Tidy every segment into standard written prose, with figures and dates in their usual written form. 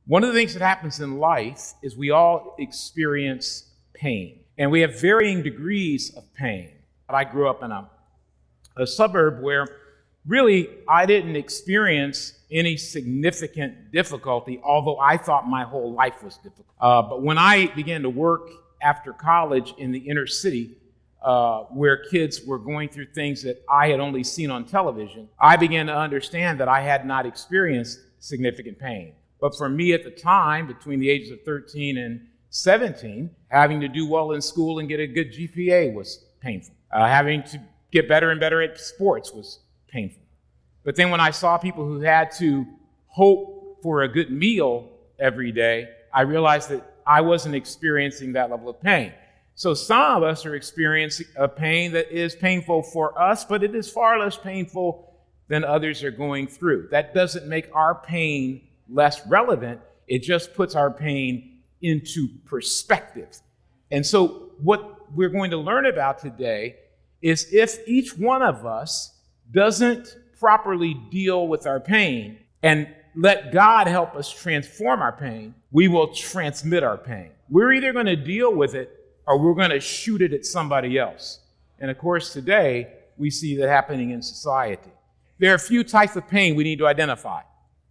One of the things that happens in life is we all experience pain, and we have varying degrees of pain. I grew up in a suburb where really I didn't experience any significant difficulty, although I thought my whole life was difficult. But when I began to work after college in the inner city, where kids were going through things that I had only seen on television, I began to understand that I had not experienced significant pain. But for me at the time, between the ages of 13 and 17, having to do well in school and get a good GPA was painful. Having to get better and better at sports was painful. But then when I saw people who had to hope for a good meal every day, I realized that I wasn't experiencing that level of pain. So some of us are experiencing a pain that is painful for us, but it is far less painful than others are going through. That doesn't make our pain less relevant. It just puts our pain into perspective. And so what we're going to learn about today is if each one of us doesn't properly deal with our pain and let God help us transform our pain, we will transmit our pain. We're either going to deal with it or we're going to shoot it at somebody else. And of course, today, we see that happening in society. There are a few types of pain we need to identify.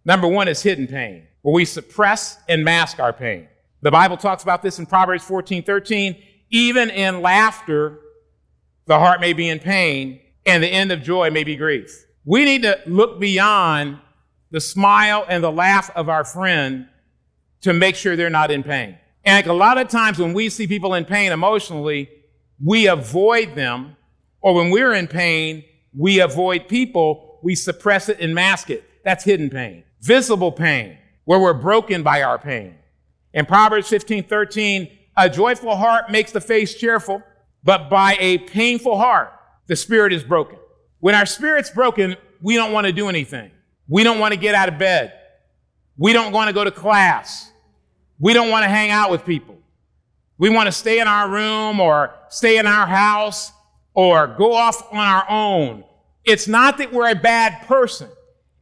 Number one is hidden pain, where we suppress and mask our pain. The Bible talks about this in Proverbs 14:13. Even in laughter, the heart may be in pain, and the end of joy may be grief. We need to look beyond the smile and the laugh of our friend to make sure they're not in pain. And like a lot of times when we see people in pain emotionally, we avoid them, or when we're in pain, we avoid people, we suppress it and mask it. That's hidden pain. Visible pain, where we're broken by our pain. In Proverbs 15:13, a joyful heart makes the face cheerful, but by a painful heart, the spirit is broken. When our spirit's broken, we don't want to do anything. We don't want to get out of bed. We don't want to go to class. We don't want to hang out with people. We want to stay in our room or stay in our house or go off on our own. It's not that we're a bad person.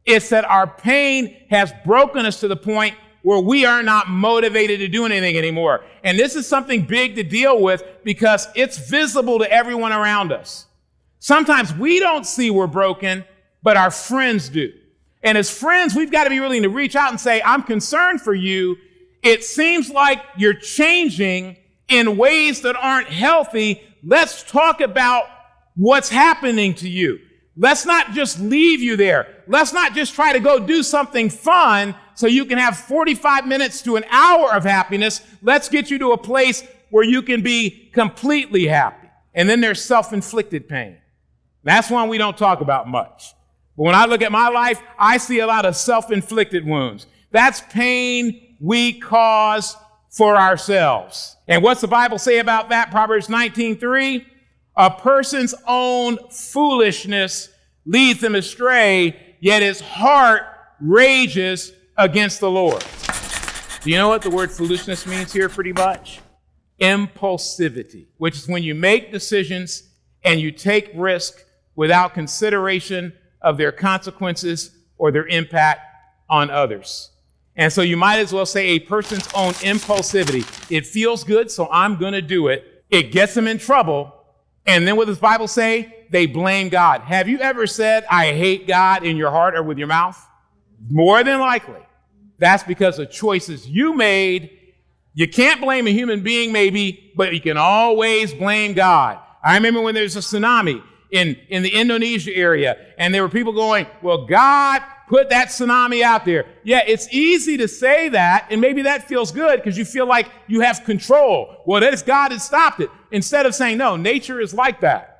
It's that our pain has broken us to the point where we are not motivated to do anything anymore. And this is something big to deal with because it's visible to everyone around us. Sometimes we don't see we're broken, but our friends do. And as friends, we've got to be willing to reach out and say, I'm concerned for you. It seems like you're changing in ways that aren't healthy. Let's talk about what's happening to you. Let's not just leave you there. Let's not just try to go do something fun so you can have 45 minutes to an hour of happiness. Let's get you to a place where you can be completely happy. And then there's self-inflicted pain. That's one we don't talk about much. But when I look at my life, I see a lot of self-inflicted wounds. That's pain we cause for ourselves. And what's the Bible say about that? Proverbs 19:3. A person's own foolishness leads him astray, yet his heart rages against the Lord. Do you know what the word foolishness means here pretty much? Impulsivity, which is when you make decisions and you take risk without consideration of their consequences or their impact on others. And so you might as well say a person's own impulsivity. It feels good, so I'm going to do it. It gets them in trouble. And then what does the Bible say? They blame God. Have you ever said, I hate God in your heart or with your mouth? More than likely. That's because of choices you made. You can't blame a human being maybe, but you can always blame God. I remember when there was a tsunami in the Indonesia area, and there were people going, well, God put that tsunami out there. Yeah, it's easy to say that, and maybe that feels good because you feel like you have control. Well, that is God had stopped it. Instead of saying, no, nature is like that.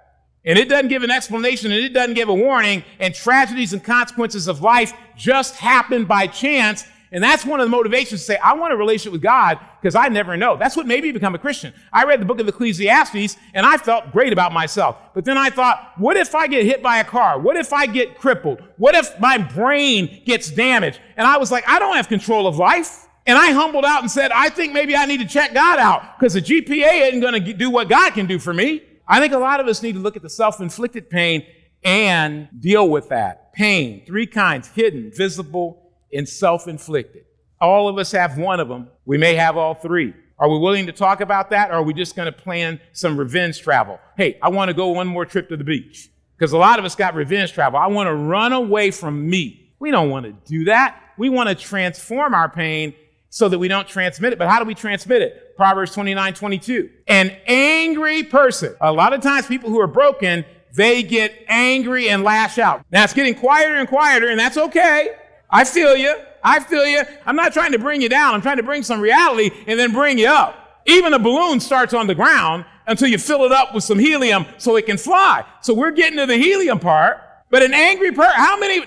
And it doesn't give an explanation, and it doesn't give a warning, and tragedies and consequences of life just happen by chance. And that's one of the motivations to say, I want a relationship with God because I never know. That's what made me become a Christian. I read the book of Ecclesiastes and I felt great about myself. But then I thought, what if I get hit by a car? What if I get crippled? What if my brain gets damaged? And I was like, I don't have control of life. And I humbled out and said, I think maybe I need to check God out because the GPA isn't going to do what God can do for me. I think a lot of us need to look at the self-inflicted pain and deal with that. Pain, three kinds: hidden, visible, and self-inflicted. all of us have one of them. We may have all three. Are we willing to talk about that, or are we just going to plan some revenge travel? Hey, I want to go one more trip to the beach, because a lot of us got revenge travel. I want to run away from me. We don't want to do that. We want to transform our pain so that we don't transmit it. But how do we transmit it? Proverbs 29:22. An angry person. A lot of times people who are broken, they get angry and lash out. Now it's getting quieter and quieter, and that's okay. I feel you. I'm not trying to bring you down. I'm trying to bring some reality and then bring you up. Even a balloon starts on the ground until you fill it up with some helium so it can fly. So we're getting to the helium part. But an angry person,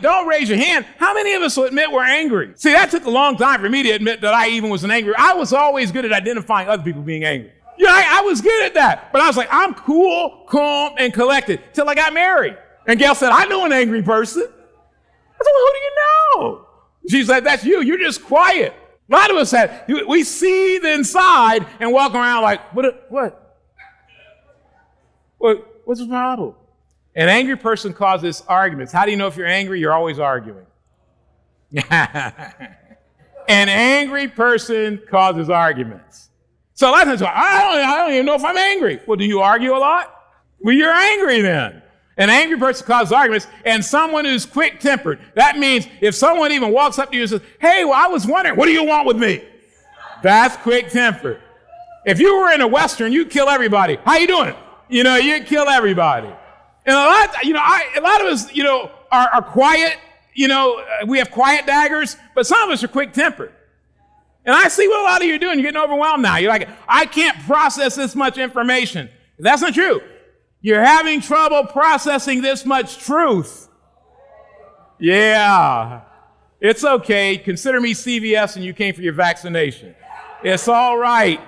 don't raise your hand, how many of us will admit we're angry? See, that took a long time for me to admit that I even was an angry. I was always good at identifying other people being angry. Yeah, I was good at that. But I was like, I'm cool, calm, and collected till I got married. And Gail said, I know an angry person. I said, well, who do you know? She said, that's you. You're just quiet. A lot of us we seethe inside and walk around like, what's the problem? An angry person causes arguments. How do you know if you're angry? You're always arguing. An angry person causes arguments. So a lot of times, I don't even know if I'm angry. Well, do you argue a lot? Well, you're angry then. An angry person causes arguments, and someone who's quick-tempered. That means if someone even walks up to you and says, hey, well, I was wondering, what do you want with me? That's quick-tempered. If you were in a Western, you'd kill everybody. How you doing? You'd kill everybody. And a lot of us, are quiet. We have quiet daggers, but some of us are quick-tempered. And I see what a lot of you are doing. You're getting overwhelmed now. You're like, I can't process this much information. That's not true. You're having trouble processing this much truth. Yeah. It's okay. Consider me CVS and you came for your vaccination. It's all right.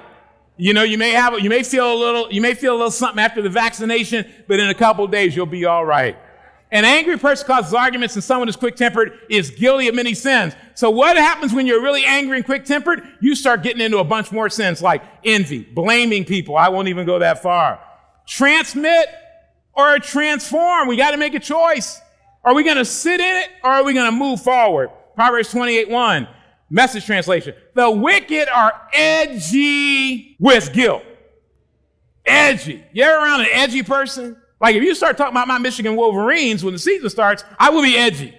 You may feel a little something after the vaccination, but in a couple of days you'll be all right. An angry person causes arguments, and someone who's quick-tempered is guilty of many sins. So what happens when you're really angry and quick-tempered? You start getting into a bunch more sins like envy, blaming people. I won't even go that far. Transmit or transform. We got to make a choice. Are we going to sit in it, or are we going to move forward? Proverbs 28:1, Message translation. The wicked are edgy with guilt. Edgy. You ever around an edgy person? Like if you start talking about my Michigan Wolverines when the season starts, I will be edgy.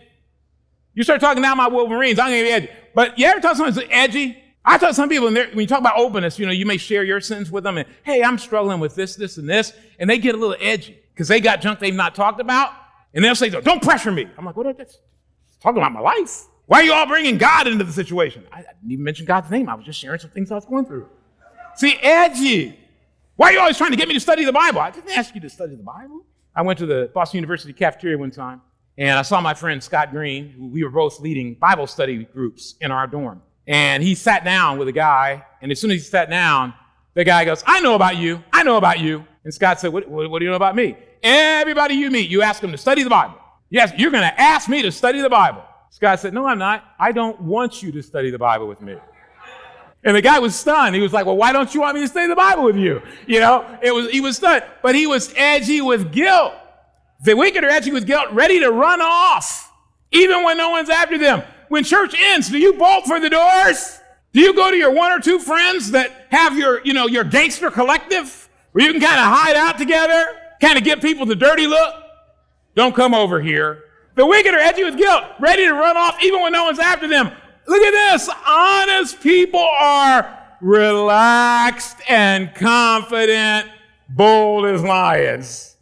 You start talking about my Wolverines, I'm going to be edgy. But you ever talk to someone who's edgy? I talk to some people, when you talk about openness, you may share your sins with them, and hey, I'm struggling with this, and this, and they get a little edgy because they got junk they've not talked about, and they'll say, don't pressure me. I'm like, what is this? Talking about my life. Why are you all bringing God into the situation? I didn't even mention God's name. I was just sharing some things I was going through. See, edgy. Why are you always trying to get me to study the Bible? I didn't ask you to study the Bible. I went to the Boston University cafeteria one time, and I saw my friend Scott Green, who we were both leading Bible study groups in our dorm. And he sat down with a guy, and as soon as he sat down, the guy goes, I know about you. And Scott said, what do you know about me? Everybody you meet, you ask them to study the Bible. Yes, you're going to ask me to study the Bible. Scott said, no, I'm not. I don't want you to study the Bible with me. And the guy was stunned. He was like, well, why don't you want me to study the Bible with you? He was stunned. But he was edgy with guilt. The wicked are edgy with guilt, ready to run off, even when no one's after them. When church ends, do you bolt for the doors? Do you go to your one or two friends that have your gangster collective where you can kind of hide out together, kind of give people the dirty look? Don't come over here. The wicked are edgy with guilt, ready to run off even when no one's after them. Look at this. Honest people are relaxed and confident, bold as lions.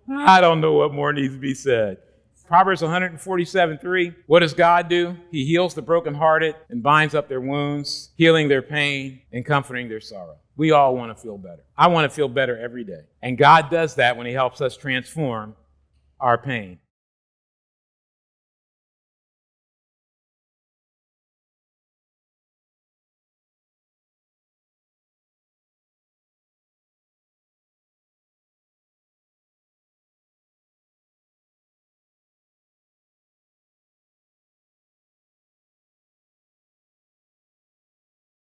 I don't know what more needs to be said. Proverbs 147:3. What does God do? He heals the brokenhearted and binds up their wounds, healing their pain and comforting their sorrow. We all want to feel better. I want to feel better every day. And God does that when he helps us transform our pain.